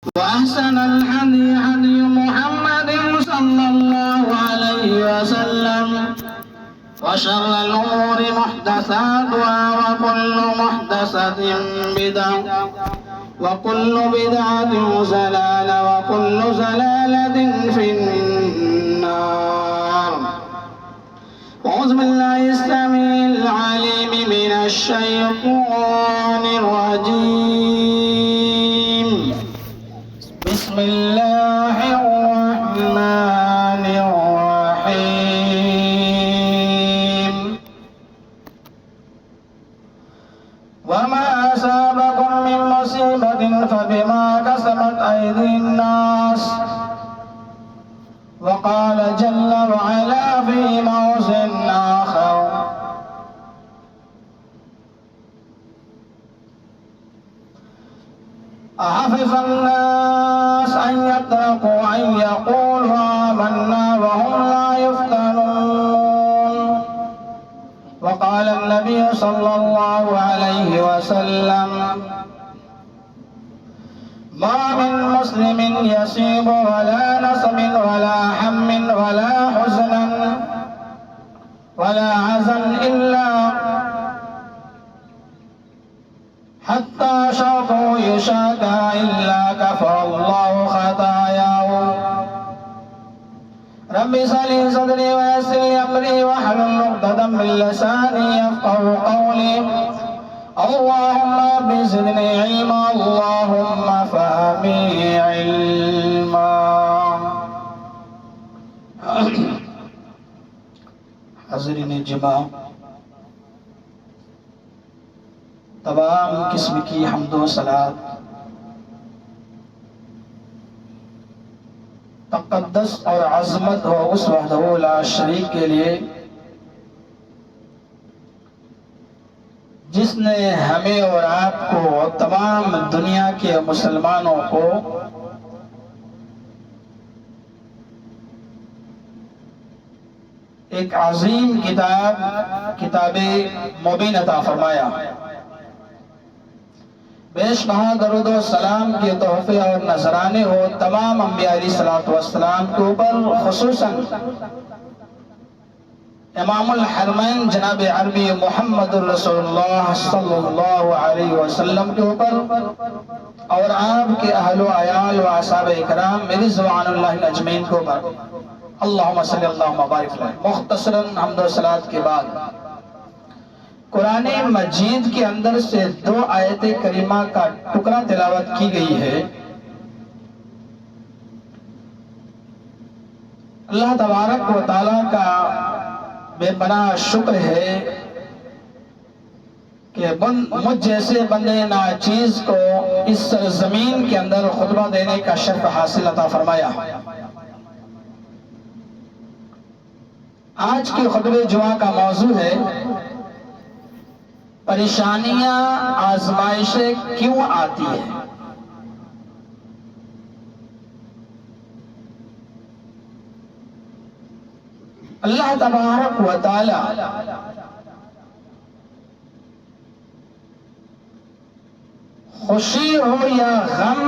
وأحسن الحدي هدي محمد صلى الله عليه وسلم وشر الأمور محدثاتها وكل محدثة بدعة وكل بدعة ضلالة وكل ضلالة في النار. أعوذ بالله السميع العليم من الشيطان الرجيم. بسم الله الرحمن الرحيم. وما أصابكم من مصيبة فبما كسبت أيدي الناس. وقال جل وعلا في موضع آخر: أحسب الناس أن يتركوا أن يقولوا آمنا وهم لا يفتنون. وقال النبي صلى الله عليه وسلم: ما من مسلم يصيب ولا نصب ولا هم ولا حزن ولا حزن إلا حتى شوقه يشاكى إلا كفر الله خطاياه. رب اشرح لي صدري ويسر لي أمري واحلل عقدة من لساني يفقهوا قولي. اللهم رب زدني علما اللهم فهمني علما. حاضرین جمع، تمام قسم کی حمد و صلات تقدس اور عظمت ہو اس وحدہ لا شریک کے لیے جس نے ہمیں اور آپ کو تمام دنیا کے مسلمانوں کو ایک عظیم کتاب مبین عطا فرمایا. بیش بہا درود و سلام کے تحفے اور نذرانے ہو تمام انبیاء علیہ الصلوۃ والسلام کے اوپر، خصوصاً امام الحرمین جناب عربی محمد رسول اللہ صلی اللہ علیہ وسلم کے اوپر، اور آپ کے اہل و عیال و اصحاب اکرام رضوان اللہ اجمعین کے اوپر. اللہم صلی اللہم بارک علیہ. مختصراً حمد و صلات کے بعد قرآن مجید کے اندر سے 2 آیت کریمہ کا ٹکڑا تلاوت کی گئی ہے. اللہ تبارک و تعالیٰ کا بے پناہ شکر ہے کہ مجھ جیسے بندے ناچیز کو اس سرزمین کے اندر خطبہ دینے کا شرف حاصل عطا فرمایا. آج کی خطبہ جمعہ کا موضوع ہے: پریشانیاں، آزمائشیں کیوں آتی ہیں؟ اللہ تبارک و تعالی خوشی ہو یا غم،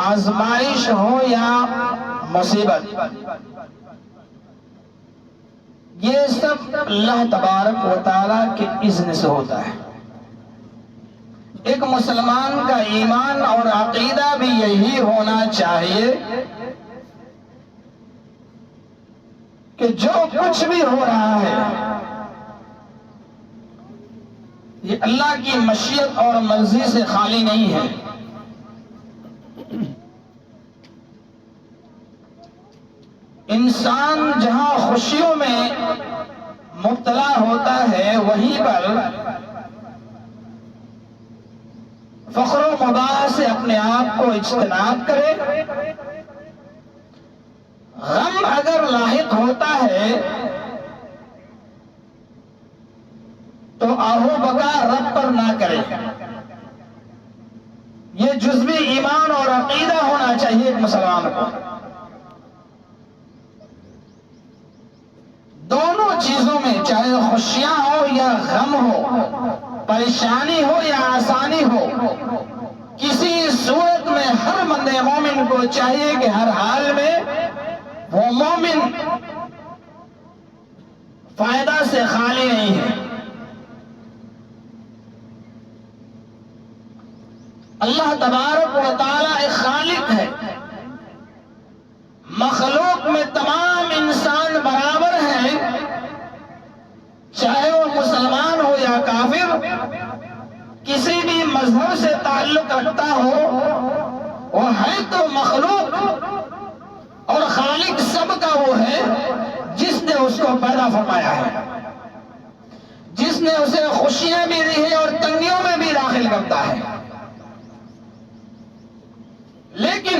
آزمائش ہو یا مصیبت، یہ سب اللہ تبارک و تعالیٰ کے اذن سے ہوتا ہے. ایک مسلمان کا ایمان اور عقیدہ بھی یہی ہونا چاہیے کہ جو کچھ بھی ہو رہا ہے یہ اللہ کی مشیت اور مرضی سے خالی نہیں ہے. انسان جہاں خوشیوں میں مبتلا ہوتا ہے وہیں پر فخر و مباح سے اپنے آپ کو اجتناب کرے. غم اگر لاحق ہوتا ہے تو آہو بکا رب پر نہ کرے. یہ جزوی ایمان اور عقیدہ ہونا چاہیے ایک مسلمان کو. دونوں چیزوں میں چاہے خوشیاں ہو یا غم ہو پریشانی ہو یا آسانی ہو، کسی صورت میں ہر بندے مومن کو چاہیے کہ ہر حال میں وہ مومن فائدہ سے خالی نہیں ہے۔ اللہ تبارک و تعالی ایک خالق ہے، مخلوق میں تمام انسان برابر ہیں، چاہے وہ مسلمان ہو یا کافر، کسی بھی مذہب سے تعلق رکھتا ہو، وہ ہے تو مخلوق، اور خالق سب کا وہ ہے جس نے اس کو پیدا فرمایا ہے، جس نے اسے خوشیاں بھی دی ہیں اور تنگیوں میں بھی داخل کرتا ہے۔ لیکن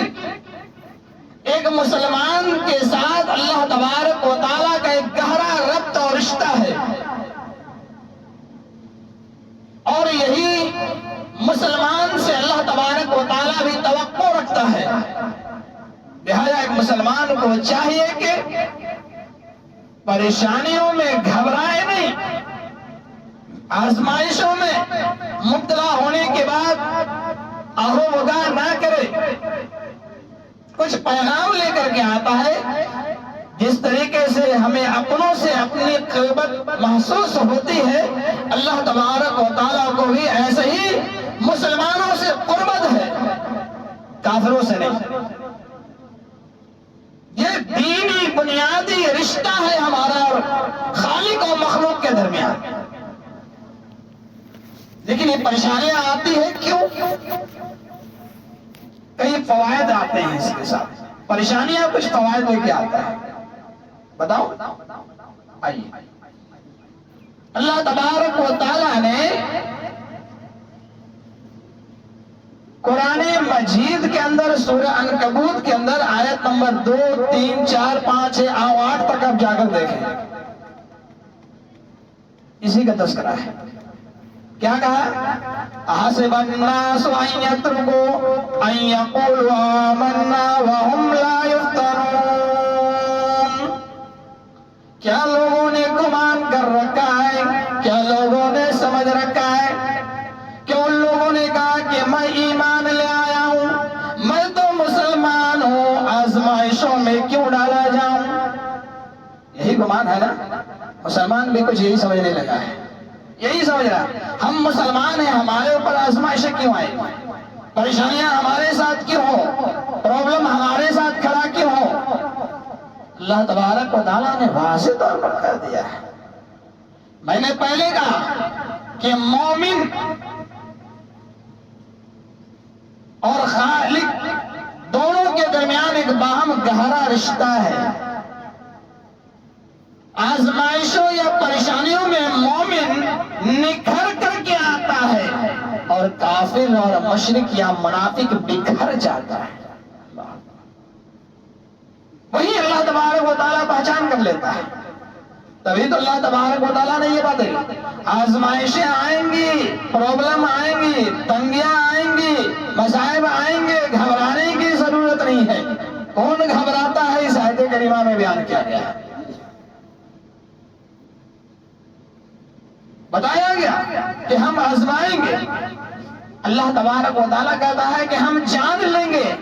ایک مسلمان کے ساتھ اللہ تبارک و تعالیٰ کا ایک گہرا ربط اور رشتہ ہے، اور یہی مسلمان سے اللہ تبارک و تعالیٰ بھی توقع رکھتا ہے۔ لہذا ایک مسلمان کو چاہیے کہ پریشانیوں میں گھبرائے نہیں، آزمائشوں میں مبتلا ہونے کے بعد آہو وگا نہ کرے۔ کچھ پیغام لے کر کے آتا ہے، جس طریقے سے ہمیں اپنوں سے اپنی قربت محسوس ہوتی ہے، اللہ تبارک و تعالیٰ کو بھی ایسے ہی مسلمانوں سے قربت ہے، کافروں سے نہیں۔ یہ دینی بنیادی رشتہ ہے ہمارا اور خالق و مخلوق کے درمیان۔ لیکن یہ پریشانیاں آتی ہیں کیوں؟ کئی فوائد آتے ہیں اس کے ساتھ، پریشانیاں کچھ فوائد لے کے آتا ہے، بتاؤ آئیے۔ اللہ تبارک و تعالیٰ نے قرآن مجید کے اندر سورہ عنکبوت کے اندر آیت نمبر 2، 3، 4، 5، 6، 8 تک آپ جا کر دیکھیں، اسی کا تذکرہ ہے۔ کیا کہا؟ احسب الناس ان یترکوا ان یقولوا آمنا وهم لا یفتنون۔ کیا لوگوں نے گمان کر رکھا ہے، کیا لوگوں نے سمجھ رکھا ہے کہ ان لوگوں نے کہا کہ میں ایمان لے آیا ہوں، میں تو مسلمان ہوں، آزمائشوں میں کیوں ڈالا جاؤں؟ یہی گمان ہے نا، مسلمان بھی کچھ یہی سمجھنے لگا ہے، یہی سمجھ رہا ہم مسلمان ہیں، ہمارے اوپر آزمائشیں کیوں آئیں، پریشانیاں ہمارے ساتھ کیوں ہو، پرابلم ہمارے ساتھ کھڑا کیوں ہو؟ اللہ تبارک و تعالیٰ نے واضح طور پر کہہ دیا ہے۔ میں نے پہلے کہا کہ مومن اور خالق دونوں کے درمیان ایک باہم گہرا رشتہ ہے۔ آزمائشوں یا پریشانیوں میں مومن نکھر کر کے آتا ہے اور کافر اور مشرک یا منافق بکھر جاتا ہے۔ وہی اللہ تبارک و تعالیٰ پہچان کر لیتا ہے۔ تبھی تو اللہ تبارک و تعالیٰ نے یہ بات کہی، آزمائشیں آئیں گی، پرابلم آئیں گی، تنگیاں آئیں گی، مصائب آئیں گے، گھبرانے کی ضرورت نہیں ہے۔ کون گھبراتا ہے اس آیت کریمہ میں بیان کیا گیا ہے، بتایا گیا کہ ہم آزمائیں گے۔ اللہ تبارک و تعالیٰ کہتا ہے کہ ہم جان لیں گے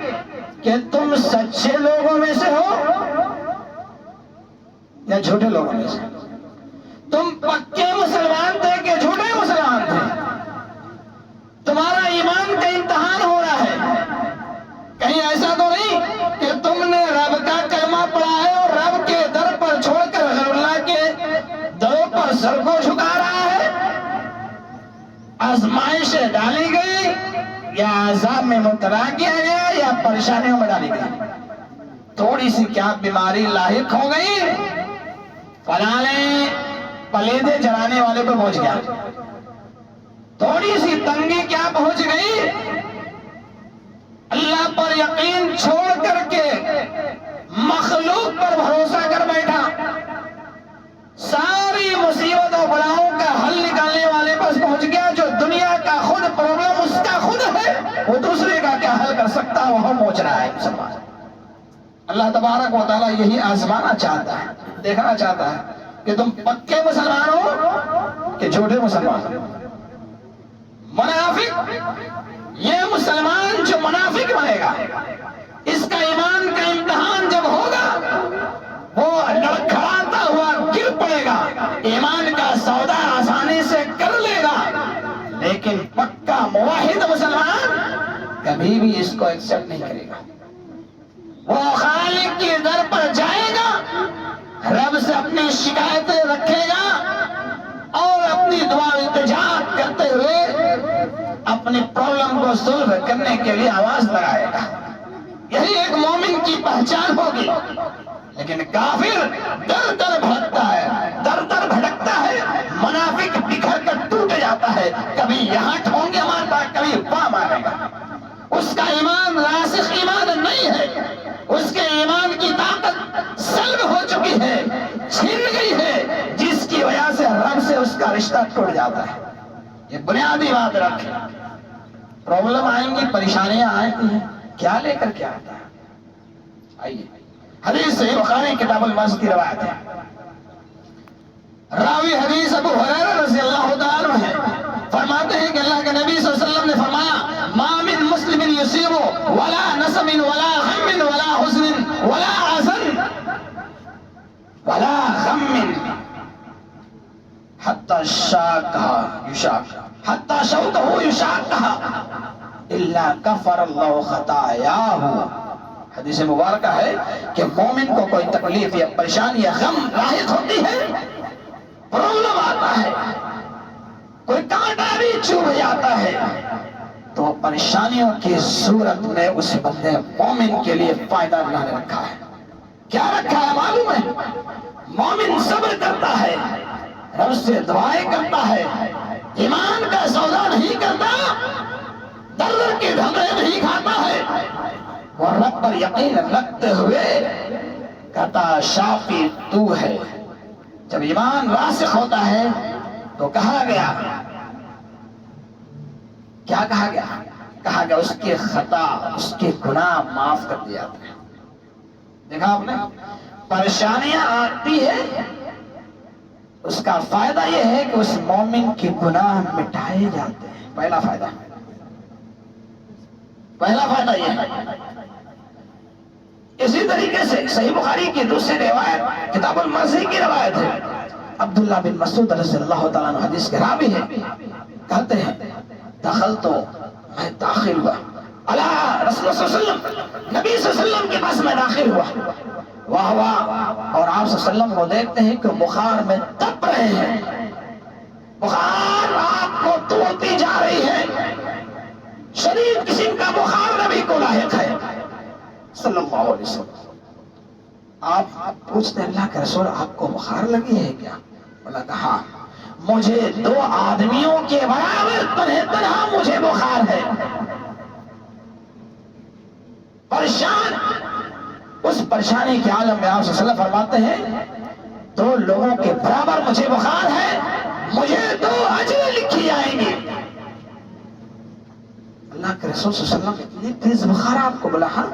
کہ تم سچے لوگوں میں سے ہو یا جھوٹے لوگوں میں سے۔ تم پکے مسلمان تھے کہ جھوٹے مسلمان تھے، تمہارا ایمان کا امتحان ہو رہا ہے۔ کہیں ایسا تو نہیں کہ تم نے رب کا کلمہ پڑھا ہے اور رب کے در پر چھوڑ کر غیر اللہ کے دروں پر سر کو جھکا رہا ہے؟ آزمائشیں ڈالی گئی یا عذاب میں مبتلا کیا گیا یا پریشانیوں میں ڈالی گئی؟ تھوڑی سی کیا بیماری لاحق ہو گئی، فلانے پلیدے جلانے والے پہ پہنچ گیا، تھوڑی سی تنگی کیا پہنچ گئی، اللہ پر یقین چھوڑ کر کے مخلوق پر بھروسہ کر بیٹھا، ساری مصیبت و بلاؤں کا حل نکالنے والے پاس پہنچ گیا، جو دنیا کا خود پرابلم اس کا خود ہے، وہ دوسرے کا کیا حل کر سکتا ہے، وہاں پہنچ رہا ہے مسلمان۔ اللہ تبارک و تعالیٰ یہی آزمانا چاہتا ہے، دیکھنا چاہتا ہے کہ تم پکے مسلمان ہو کہ جھوٹے مسلمان ہو۔ منافق، یہ مسلمان جو منافق بنے گا، اس کا ایمان کا امتحان جب ہوگا وہ لڑکھڑاتا ہوا گر پڑے گا، ایمان کا سودا آسانی سے کر لے گا، لیکن پکا موحد مسلمان کبھی بھی اس کو ایکسپٹ نہیں کرے گا۔ وہ خالق کے در پر جائے گا، رب سے اپنی شکایتیں رکھے گا اور اپنی دعا التجا کرتے ہوئے اپنی پرابلم کو سولو کرنے کے لیے آواز لگائے گا۔ یہی ایک مومن کی پہچان ہوگی۔ لیکن کافر در در بھٹکتا ہے، در در بھٹکتا ہے، منافق بکھر کر ٹوٹ جاتا ہے، کبھی یہاں ٹھونگے مارتا ہے، کبھی وہاں مارے گا۔ اس کا ایمان راسخ ایمان نہیں ہے، اس کے ایمان کی طاقت سلب ہو چکی ہے، چھن گئی ہے، جس کی وجہ سے رب سے اس کا رشتہ ٹوٹ جاتا ہے۔ یہ بنیادی بات رکھیں۔ پرابلم آئیں گی، پریشانیاں آتی ہیں، کیا لے کر کیا آتا ہے؟ آئیے حدیث صحیح بخاری کتاب المرض کی روایت ہے۔ راوی حدیث ابو ہریرہ رضی اللہ تعالیٰ عنہ ہے، فرماتے ہیں کہ اللہ کے نبی صلی اللہ علیہ وسلم نے فرمایا ما من مسلم یصیب ولا نصب ولا غم ولا حزن ولا حزن ولا غم حتى شوكه يشاقها الا كفر الله خطاياه۔ حدیث مبارکہ ہے کہ مومن کو کوئی تکلیف یا پریشانی یا غم لاحق ہوتی ہے، پرابلم آتا ہے، کوئی کانٹا بھی چبھ جاتا ہے، تو پریشانیوں کی صورت میں اس بندے مومن کے لیے فائدہ اللہ نے رکھا ہے۔ کیا رکھا ہے معلوم ہے؟ مومن صبر کرتا ہے، رب سے دعائیں کرتا ہے، ایمان کا سودا نہیں کرتا، در کے دھمے نہیں کھاتا ہے، وہ رب پر یقین رکھتے ہوئے کہتا شافی تو ہے۔ جب ایمان راسخ ہوتا ہے تو کہا گیا، کیا کہا گیا؟ کہا گیا اس کے خطا، اس کے گناہ معاف کر دیا جاتے ہیں۔ دیکھا آپ نے، پریشانیاں آتی ہے، اس کا فائدہ یہ ہے کہ اس مومن کے گناہ مٹائے جاتے ہیں۔ پہلا فائدہ یہ ہے۔ اسی طریقے سے صحیح بخاری کی دوسری روایت کتاب المرض کی روایت ہے، عبداللہ بن مسعود رضی اللہ تعالیٰ عنہ حدیث کے راوی ہے، کہتے ہیں دخل تو میں داخل ہوا اللہ رسول اللہ صلی اللہ علیہ وسلم، نبی صلی اللہ علیہ وسلم کے پاس میں داخل ہوا، واہ واہ، اور آپ صلی اللہ علیہ وسلم کو دیکھتے ہیں کہ بخار میں تپ رہے ہیں، بخار آپ کو توڑتی جا رہی ہے، شدید قسم کا بخار نبی کو لاحق ہے صلی اللہ علیہ وسلم۔ آپ پوچھتے ہیں اللہ کے رسول آپ کو بخار لگی ہے کیا؟ بولا کہ ہاں، مجھے دو آدمیوں کے برابر تنہا مجھے بخار ہے۔ پریشان، اس پریشانی کے عالم میں آپ صلی اللہ علیہ وسلم فرماتے ہیں دو لوگوں کے برابر مجھے بخار ہے، مجھے دو اجر لکھی جائیں گی۔ اللہ کے رسول صلی اللہ علیہ وسلم اتنی تیز بخار آپ کو؟ بولا ہاں۔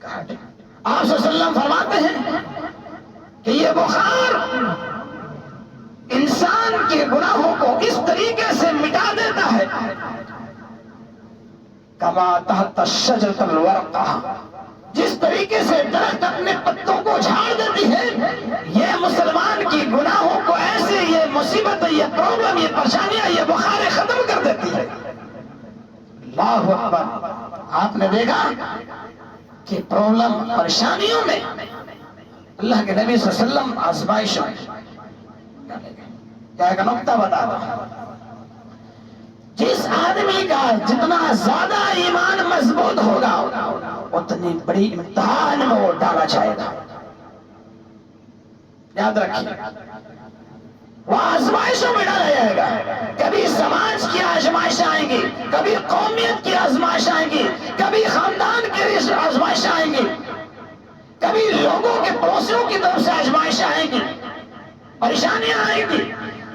آپ صلی اللہ علیہ وسلم فرماتے ہیں کہ یہ بخار انسان کے گناہوں کو اس طریقے سے مٹا دیتا ہے کما تحت الشجرۃ الورقہ، جس طریقے سے درخت اپنے پتوں کو جھاڑ دیتی ہے، یہ مسلمان کی گناہوں کو ایسے یہ مصیبت، یہ پرابلم، یہ پریشانیاں، یہ بخاریں ختم کر دیتی ہے۔ اللہ اکبر۔ آپ نے دیکھا کہ پرابلم، پریشانیوں میں اللہ کے نبی صلی اللہ علیہ وسلم آزمائشوں کیا ایک نقطہ بتاتا ہوں، جس آدمی کا جتنا زیادہ ایمان مضبوط ہوگا اتنی بڑی امتحان میں وہ ڈالا جائے گا۔ یاد رکھیے، وہ آزمائشوں میں ڈالا جائے گا۔ کبھی سماج کی آزمائش آئیں گی، کبھی قومیت کی آزمائش آئیں گی، کبھی خاندان کی آزمائش آئیں گی، کبھی لوگوں کے پڑوسیوں کی طرف سے آزمائش آئیں گی، پریشانیاں آئیں گی،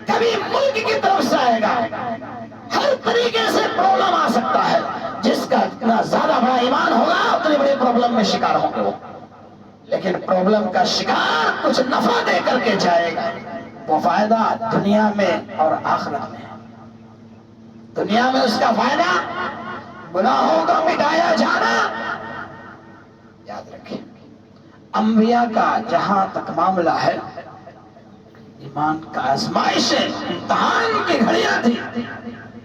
کبھی ملک کی طرف سے آئے گا۔ ہر طریقے سے پرابلم آ سکتا ہے۔ جس کا اتنا زیادہ بڑا ایمان ہوگا اتنی بڑی پرابلم میں شکار ہوں گے وہ، لیکن پرابلم کا شکار کچھ نفع دے کر کے جائے گا، وہ فائدہ دنیا میں اور آخرت میں۔ دنیا میں اس کا فائدہ گناہوں کا مٹایا جانا. یاد رکھیں انبیاء کا جہاں تک معاملہ ہے ایمان کا آزمائش ہے، امتحان کی گھڑیاں تھی.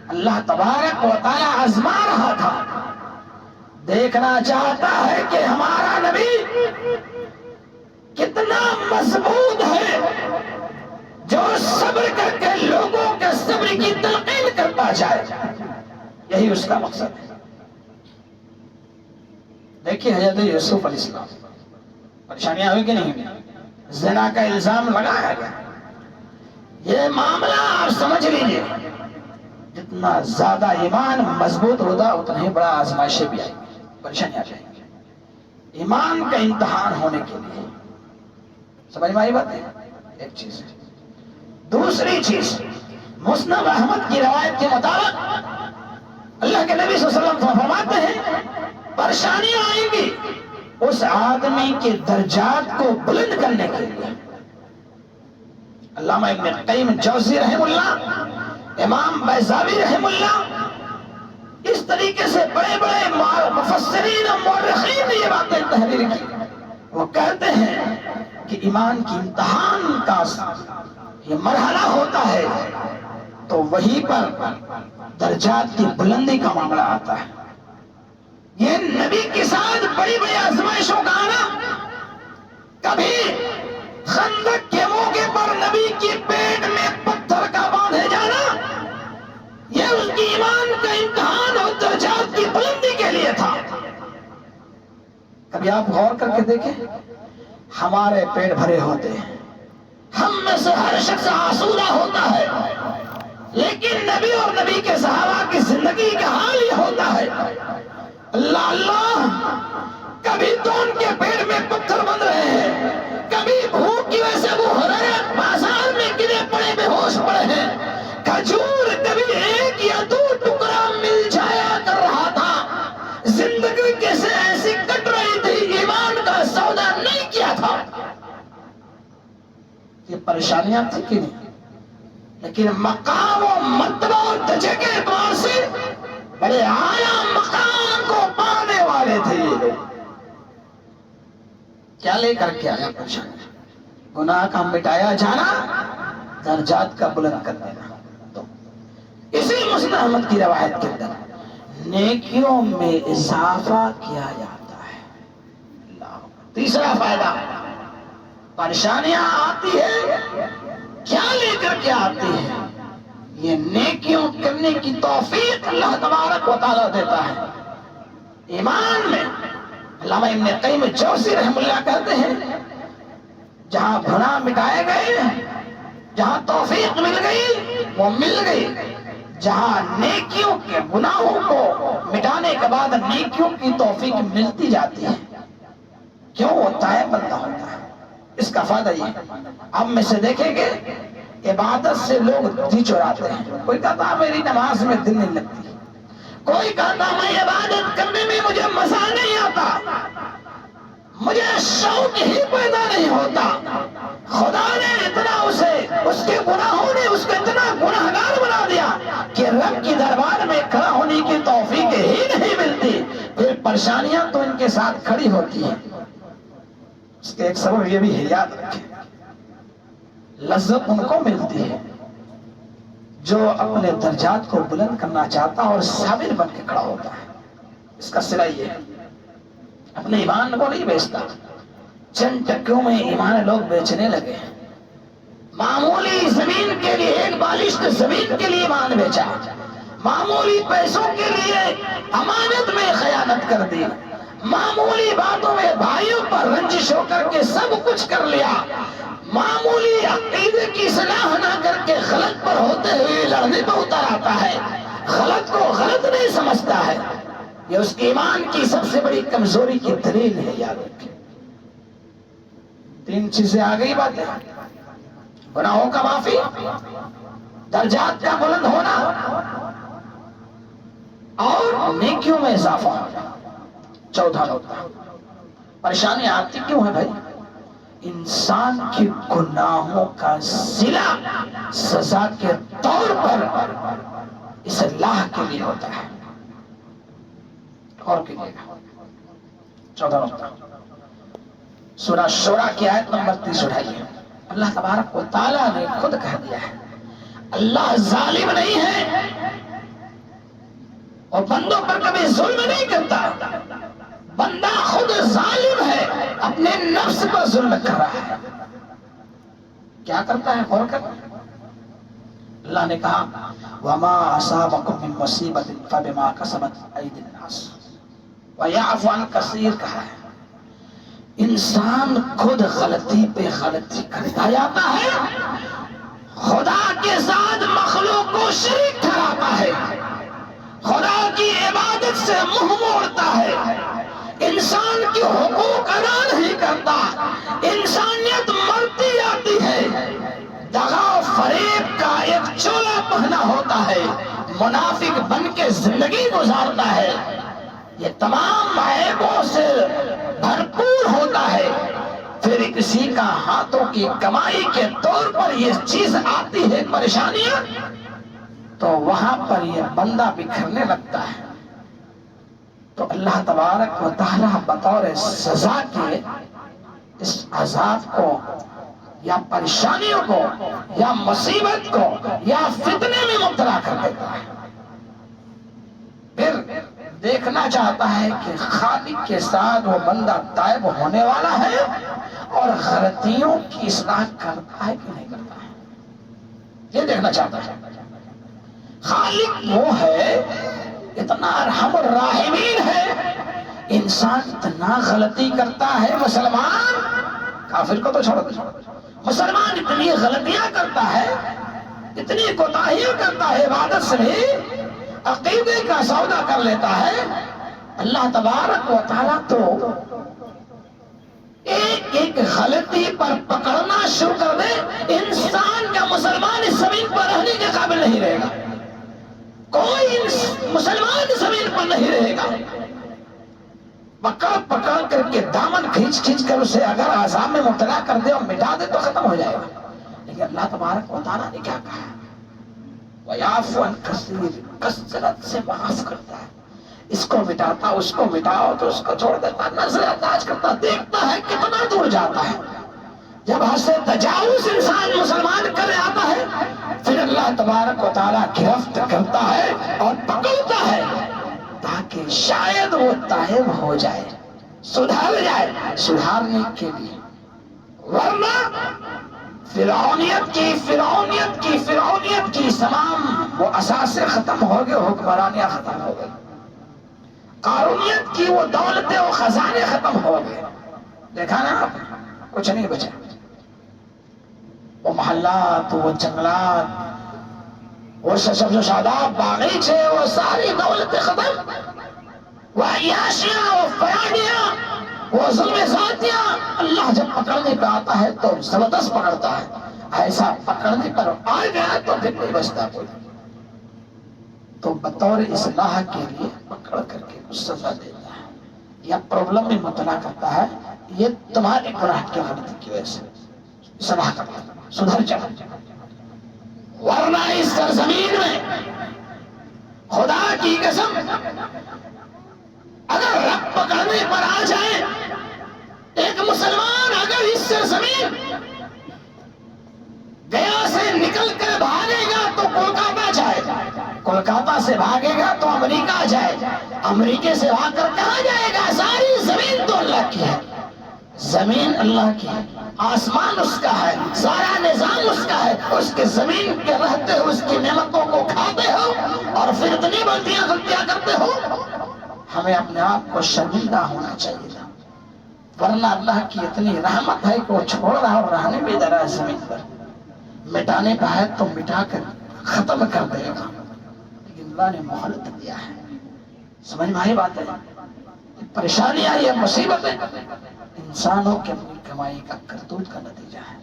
اللہ تبارک و تعالی آزما رہا تھا، دیکھنا چاہتا ہے کہ ہمارا نبی کتنا مضبوط ہے جو صبر کر کے لوگوں کے صبر کی تلقین کرتا جائے. یہی اس کا مقصد ہے. دیکھیے حضرت یوسف علیہ السلام پریشانیاں ہوئی کہ نہیں ہوئی؟ زنا کا الزام لگایا گیا. یہ معاملہ آپ سمجھ لیجئے جتنا زیادہ ایمان مضبوط ہوتا اتنا ہی بڑا آزمائشیں بھی آئیں گی، پریشانیاں آئیں گی. ایمان کا امتحان ہونے کے لیے سمجھ میں آئی بات ہے؟ ایک چیز ہے. دوسری چیز مسند احمد کی روایت کے مطابق اللہ کے نبی صلی اللہ علیہ وسلم فرماتے ہیں پریشانیاں آئیں گی اس آدمی کے درجات کو بلند کرنے کے لیے. علامہ ابن قیم جوزی رحم اللہ، امام بیضاوی رحم اللہ، اس طریقے سے بڑے بڑے مفسرین اور مورخین نے یہ باتیں تحریر کی. وہ کہتے ہیں کہ ایمان کی امتحان کا یہ مرحلہ ہوتا ہے تو وہیں پر درجات کی بلندی کا معاملہ آتا ہے. یہ نبی کے ساتھ بڑی بڑی آزمائشوں کا آنا، کبھی خندق کے موقع پر نبی کی پیٹ میں پتھر کا باندھے جانا، یہ اس کی ایمان کا امتحان اور درجات کی بلندی کے لیے تھا. کبھی آپ غور کر کے دیکھیں ہمارے پیٹ بھرے ہوتے ہیں، ہم میں سے ہر شخص آسودہ ہوتا ہے، لیکن نبی اور نبی کے صحابہ کی زندگی کا حال یہ ہوتا ہے اللہ اللہ، کبھی تو ان کے پیٹ میں پتھر بند رہے ہیں، کبھی بھوک کی وجہ سے وہ حرارت بازار میں گرے پڑے بے ہوش پڑے ہیں. کھجور کبھی ایک یا دو ٹکڑا مل جایا کر رہا تھا. زندگی کیسے ایسی کٹ رہی تھی، ایمان کا سودا نہیں کیا تھا. یہ پریشانیاں تھی کہ نہیں، لیکن مقام و مرتبہ اور درجے کے اعتبار سے بڑے اعلیٰ مقام کو پانے والے تھے یہ لوگ. کیا لے کر کے آیا؟ پریشانی، گناہ کا مٹایا جانا، درجات کا بلند کر دینا. تو اسی مسند احمد کی روایت کے اندر نیکیوں میں اضافہ کیا جاتا ہے. تیسرا فائدہ، پریشانیاں آتی ہے کیا لے کر کے آتی ہے؟ یہ نیکیوں کرنے کی توفیق اللہ تبارک و تعالیٰ دیتا ہے. ایمان میں علامہ ابن قیم جوزی رحم اللہ کہتے ہیں جہاں گناہ مٹائے گئے، جہاں توفیق مل گئی وہ مل گئی. جہاں نیکیوں کے گناہوں کو مٹانے کے بعد نیکیوں کی توفیق ملتی جاتی ہے، کیوں؟ وہ تائب بندہ ہوتا ہے. اس کا فائدہ یہ اب میں سے دیکھیں گے عبادت سے لوگ جی چراتے ہیں. کوئی کہتا میری نماز میں دل نہیں لگتی، کوئی کہتا میں عبادت کرنے میں مجھے مزہ نہیں آتا، مجھے شوق ہی پیدا نہیں ہوتا. خدا نے اتنا اس کے گناہوں نے اس کو اتنا گناہگار بنا دیا کہ رب کی دربار میں کھڑا ہونے کی توفیق ہی نہیں ملتی. پھر پریشانیاں تو ان کے ساتھ کھڑی ہوتی ہیں. اس کے ایک سبب یہ بھی ہے، یاد رکھیں لذت ان کو ملتی ہے جو اپنے درجات کو بلند کرنا چاہتا اور صابر بن کے کھڑا ہوتا ہے. اس کا صلہ یہ ہے اپنے ایمان کو نہیں بیچتا. چند ٹکیوں میں ایمان لوگ بیچنے لگے. معمولی زمین کے لیے، ایک بالشت زمین کے لیے ایمان بیچا، معمولی پیسوں کے لیے امانت میں خیانت کر دی، معمولی باتوں میں بھائیوں پر رنجش ہو کر کے سب کچھ کر لیا، معمولی عقیدے کی اصلاح نہ کر کے غلط پر ہوتے ہوئے لڑنے پر اتر آتا ہے، غلط کو غلط نہیں سمجھتا ہے. یہ اس کے ایمان کی سب سے بڑی کمزوری کی دلیل ہے. یاد رکھیں تین چیزیں آ گئی باتیں: گناہوں کا معافی، درجات کا بلند ہونا اور نیکیوں میں اضافہ ہونا. چوتھا نقطہ، پریشانی آتی کیوں ہے بھائی؟ انسان کے گناہوں کا صلہ سزا کے طور پر اس اللہ کے لیے ہوتا ہے. اور کیجیے گا 14 نقطہ سورہ شورى کی آیت نمبر 30 اٹھائیے. اللہ تبارک و تعالیٰ نے خود کہہ دیا ہے اللہ ظالم نہیں ہے اور بندوں پر کبھی ظلم نہیں کرتا. بندہ خود ظالم ہے، اپنے نفس پر ظلم کر رہا ہے. کیا کرتا ہے؟ غور کرنا. اللہ نے کہا وَمَا أَصَابَكُم مِّن مُّصِيبَةٍ فَبِمَا كَسَبَتْ أَيْدِي النَّاسِ وَيَعْفُو عَن كَثِيرٍ کہا ہے. انسان خود غلطی پہ غلطی کرتا جاتا ہے، خدا کے ساتھ مخلوق کو شریک ٹھہراتا ہے، خدا کی عبادت سے منہ موڑتا ہے، انسان کے حقوق ادا نہیں کرتا، انسانیت مرتی جاتی ہے، دغا و فریب کا ایک چولا پہنا ہوتا ہے، منافق بن کے زندگی گزارتا ہے. یہ تمام عیبوں سے بھرپور ہوتا ہے. پھر کسی کا ہاتھوں کی کمائی کے طور پر یہ چیز آتی ہے پریشانیاں، تو وہاں پر یہ بندہ بکھرنے لگتا ہے. تو اللہ تبارک و تعالیٰ بطور سزا کے اس عذاب کو یا پریشانیوں کو یا مصیبت کو یا فتنے میں مبتلا کر دیتا ہے. پھر دیکھنا چاہتا ہے کہ خالق کے ساتھ وہ بندہ تائب ہونے والا ہے اور غلطیوں کی اصلاح کرتا ہے کہ نہیں کرتا ہے، یہ دیکھنا چاہتا ہے. خالق وہ ہے، اتنا ارحم الراحمین ہے. انسان اتنا غلطی کرتا ہے، مسلمان، کافر کو تو چھوڑ دو، مسلمان اتنی غلطیاں کرتا ہے، اتنی کوتاہیاں کرتا ہے، عبادت سے بھی عقیدے کا سودا کر لیتا ہے. اللہ تبارک و تعالیٰ تو ایک ایک غلطی پر پکڑنا شروع کر دے، انسان کا مسلمان اس زمین پر رہنے کے قابل نہیں رہے گا. کوئی مسلمان زمین پر نہیں رہے گا. پکڑ پکڑ کر کے دامن کھینچ کھینچ کر اسے اگر عذاب میں مبتلا کر دے اور مٹا دے تو ختم ہو جائے گا. لیکن اللہ تبارک و تعالیٰ نے کیا کہا؟ وَيَعْفُو عَن كَثِيرٍ، کثرت سے معاف کرتا ہے. اس کو مٹاتا، اس کو مٹاؤ تو اس کو چھوڑ دیتا، نظر انداز کرتا، دیکھتا ہے کتنا دور جاتا ہے. جب حد سے تجاوز انسان مسلمان کر آتا ہے پھر اللہ تبارک و تعالیٰ گرفت کرتا ہے اور پکڑتا ہے تاکہ شاید وہ تائب ہو جائے، سدھر جائے. سدھارنے کے لیے، ورنہ فرعونیت کی تمام وہ اساسے ختم ہو گئے، حکمرانیاں ختم ہو گئی، قارونیت کی وہ دولتیں و خزانے ختم ہو گئے. دیکھا نا آپ، کچھ نہیں بچا. وہ محلات، وہ جنگلات، وہ سبز و شاداب باغیچے، وہ ساری دولتیں ختم، وہ عیاشیاں، وہ فیاڈیاں، وہ ظلم ذاتیاں. اللہ جب پکڑنے پہ آتا ہے تو زبردست پکڑتا ہے. ایسا پکڑنے پر آ گیا تو پھر نہیں بچتا کوئی. تو بطور اصلاح کے لیے پکڑ کر کے کچھ سزا دیتا ہے یا پرابلم میں مبتلا کرتا ہے. یہ تمہارے گناہ کی غلطی کی وجہ سے اصلاح کرتا ہے، سدھر جا. ورنہ اس سرزمین میں خدا کی قسم اگر رب پکڑنے پر آ جائے، ایک مسلمان اگر اس سرزمین گیا سے نکل کر بھاگے گا تو کولکاتہ جائے، کولکاتہ سے بھاگے گا تو امریکہ جائے، امریکہ سے بھاگ کر کہاں جائے گا؟ ساری زمین تو اللہ کی ہے، زمین اللہ کی ہے، آسمان اس کا ہے، سارا نظام اس کا ہے. اس کے زمین کے رہتے ہو اس کی نعمتوں کو کھاتے ہو اور پھر اتنی غلطیاں کرتے ہو. ہمیں اپنے آپ کو شرمندہ ہونا چاہیے تھا، ورنہ اللہ کی اتنی رحمت ہے کہ وہ چھوڑ رہا اور رہنے بھی دے رہا ہے زمین پر. مٹانے کا ہے تو مٹا کر ختم کر دے گا، لیکن اللہ نے مہلت دیا ہے. سمجھ میں آئی بات ہے؟ پریشانیاں، یہ مصیبتیں انسانوں کی اپنی کمائی کا کرتوت کا نتیجہ ہے.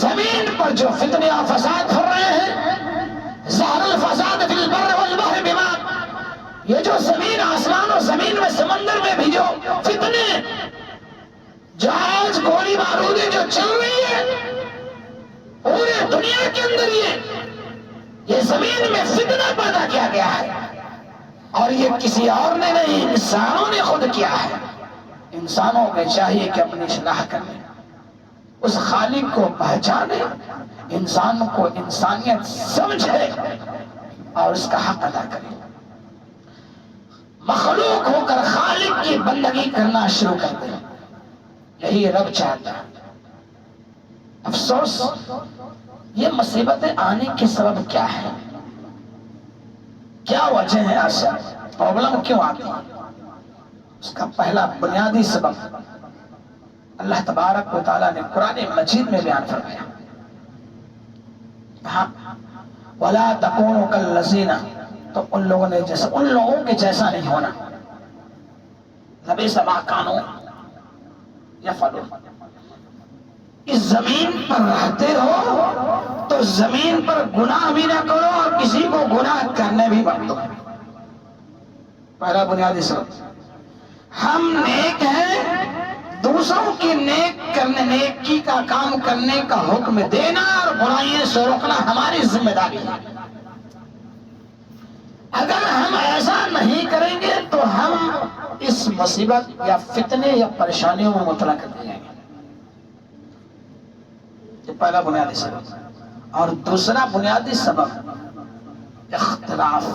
زمین پر جو فتنے اور فساد پھر رہے ہیں، ظہر الفساد فی البر والبحر بما، یہ جو زمین، آسمان اور زمین میں، سمندر میں بھی جو فتنے، جہاز، گولی بارودیں جو چل رہی ہے پورے دنیا کے اندر، یہ زمین میں فتنہ پیدا کیا گیا ہے، اور یہ کسی اور نے نہیں، انسانوں نے خود کیا ہے۔ انسانوں کو چاہیے کہ اپنی اصلاح کریں، اس خالق کو پہچانے، انسان کو انسانیت سمجھے اور اس کا حق ادا کرے۔ مخلوق ہو کر خالق کی بندگی کرنا شروع کر دے، یہی رب چاہتا ہے۔ افسوس، یہ مصیبتیں آنے کے سبب کیا ہے؟ کیا وجہ ہے؟ ایسا پرابلم کیوں آتی ہے؟ اس کا پہلا بنیادی سبب اللہ تبارک و تعالیٰ نے قرآن مجید میں بیان فرمایا، وَلَا تَكُونُوا كَالَّذِينَ، تو ان لوگوں نے جیسا، ان لوگوں کے جیسا نہیں ہونا، لَبِئْسَ مَا كَانُوا يَفْعَلُونَ۔ اس زمین پر رہتے ہو تو زمین پر گناہ بھی نہ کرو اور کسی کو گناہ کرنے بھی مت دو۔ پہلا بنیادی سبب، ہم نیک ہیں، دوسروں کی نیکی کا کام کرنے کا حکم دینا اور برائیوں سے روکنا ہماری ذمہ داری ہے۔ اگر ہم ایسا نہیں کریں گے تو ہم اس مصیبت یا فتنے یا پریشانیوں میں مبتلا کر دیں گے۔ یہ پہلا بنیادی سبب۔ اور دوسرا بنیادی سبب اختلاف۔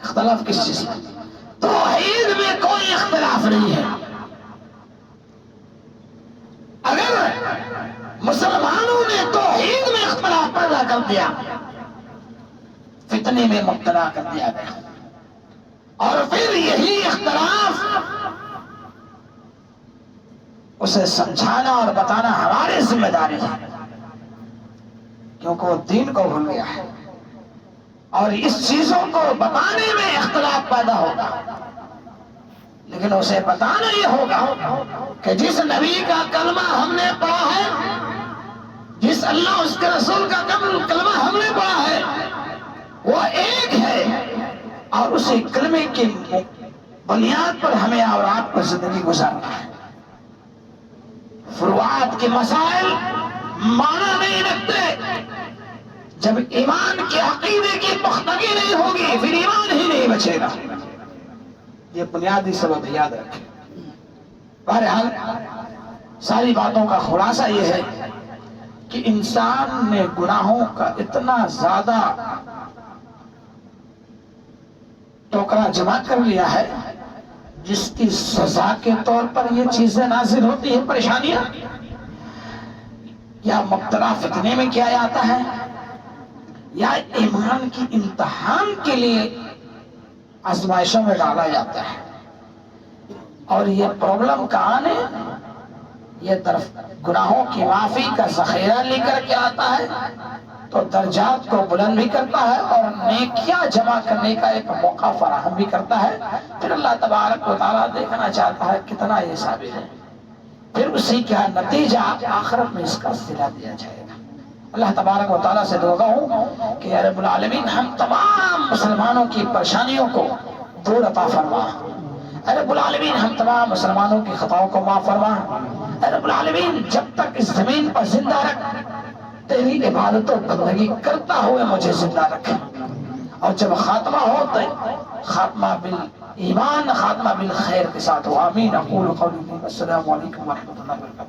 اختلاف کس چیز میں؟ توحید میں کوئی اختلاف نہیں ہے۔ اگر مسلمانوں نے توحید میں اختلاف پیدا کر دیا، فتنے میں مبتلا کر دیا گیا، اور پھر یہی اختلاف اسے سمجھانا اور بتانا ہماری ذمہ داری ہے، کیونکہ وہ دین کو بھول گیا ہے، اور اس چیزوں کو بتانے میں اختلاف پیدا ہوگا۔ لیکن اسے بتانا یہ ہوگا کہ جس نبی کا کلمہ ہم نے پڑھا ہے، جس اللہ اس کے رسول کا کلمہ ہم نے پڑھا ہے، وہ ایک ہے، اور اسی کلمے کی بنیاد پر ہمیں اور آپ پر زندگی گزارنا ہے۔ فروعات کے مسائل معنی نہیں رکھتے۔ جب ایمان کے عقیدے کی پختگی نہیں ہوگی پھر ایمان ہی نہیں بچے گا۔ یہ بنیادی سبب یاد رکھیں۔ بہرحال ساری باتوں کا خلاصہ یہ ہے کہ انسان نے گناہوں کا اتنا زیادہ ٹوکرا جمع کر لیا ہے جس کی سزا کے طور پر یہ چیزیں نازل ہوتی ہیں، پریشانیاں، یا مبتلا فتنے میں کیا جاتا ہے، یا ایمان کی امتحان کے لیے آزمائشوں میں ڈالا جاتا ہے۔ اور یہ پرابلم کا آنے، یہ طرف گناہوں کی معافی کا ذخیرہ لے کر کے آتا ہے تو درجات کو بلند بھی کرتا ہے اور نیکیاں جمع کرنے کا ایک موقع فراہم بھی کرتا ہے۔ پھر اللہ تبارک و تعالیٰ دیکھنا چاہتا ہے کتنا یہ ثابت ہے، پھر اسی کا نتیجہ آخرت میں اس کا صلہ دیا جائے گا۔ اللہ تبارک و تعالیٰ سے دعا ہوں کہ اے رب العالمین ہم تمام مسلمانوں کی پریشانیوں کو دور عطا فرما۔ اے رب العالمین ہم تمام مسلمانوں کی خطاؤں کو معاف فرما۔ اے رب العالمین جب تک اس زمین پر زندہ رکھ، تیری عبادت و بندگی کرتا ہوئے مجھے زندہ رکھ، اور جب خاتمہ ہو تو خاتمہ بالایمان، خاتمہ بالخیر کے ساتھ ہو۔ آمین۔ اقول قولی السلام علیکم ورحمۃ اللہ وبرکاتہ۔